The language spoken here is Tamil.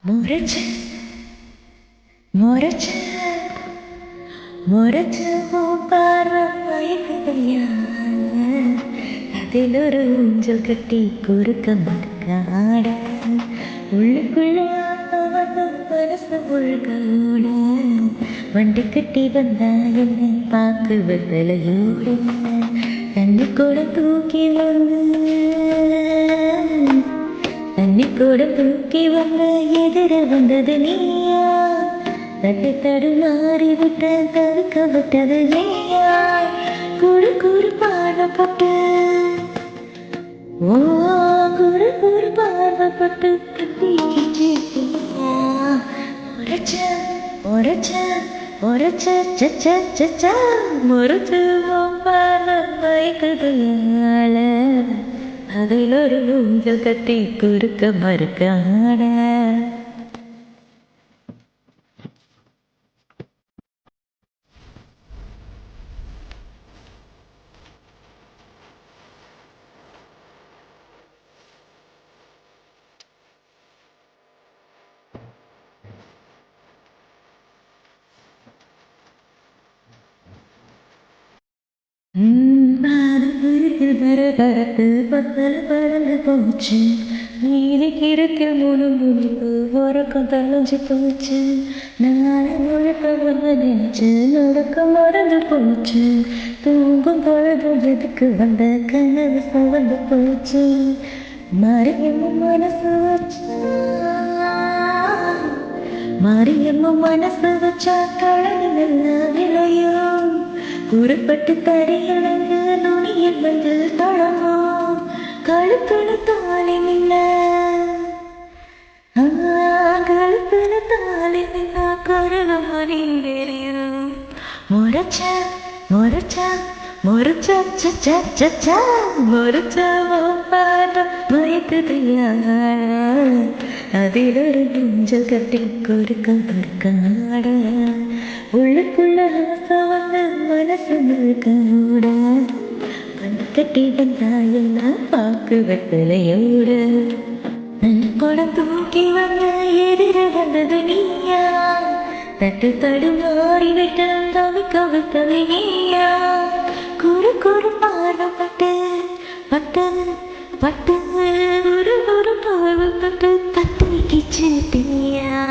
முறைச்சு முறைச்சு முறைச்சு பார்வையா அதில் ஒரு ஊஞ்சல் கட்டி குறுக்க மறுக்காட உள்ளுக்குள்ள மனசு முழுக்கோட வண்டி கட்டி வந்தா என்ன பாக்கு வெத்தலையோட தண்ணி கூட தூக்கி வந்த எதிர வந்தது நீயா தட்டு தடு மாறி விட்ட தவிக்க விட்டது நீயா குறு குறு பாடப்பட்டு ஓ குறு குறு பாடப்பட்டு கட்டிக்கிச்சு முறைச்ச முறைச்ச முறைச்ச சச்சா முறைச்சு மயக்குது அதில் ஒரு ஊஞ்சல் கட்டி குறுக்க மறுக்காட பரத்து பத்தல பறந்து போச்சு நீதி கிறுக்கில் முழு முடிப்பு உறக்கம் தலைஞ்சு போச்சு நாளை முழுக்க வந்து நினைச்சு நடக்க மறந்து போச்சு தூங்கும் பொழுதும் எதுக்கு வந்த கனவு சவந்து போச்சு மறியமும் மனசு வச்சா மறியமும் மனசு வச்சா கழகு நல்ல விளையும் குறிப்பிட்டு தரையிழந்து நுனியில் வந்து தளமும் கழுத்துல தாலி நின்ன கழுத்துல தாலி நின்ன கருகமணி தெரியும் முறைச்ச முறைச்ச முறைச்ச சச்சா முறைச்ச மயக்குது அதில் ஒரு ஊஞ்சல் கட்டி கொடுக்க கொடுக்காட உள்ளுக்குள்ள ஆசை வந்து மனசு முழுக்கோட பணி கட்டி வந்தாயெல்லாம் பாக்கு வெத்தலையோட குடம் தூக்கி வந்த எதிர வந்தது நீயா தட்டு தடு மாறி விட்ட தவிக்க விட்டது நீயா குறு குறு பாடப்பட்டு பட்டு பட்டு ஒரு பார்வைப்பட்டு தட்டி கிச்சு தீயா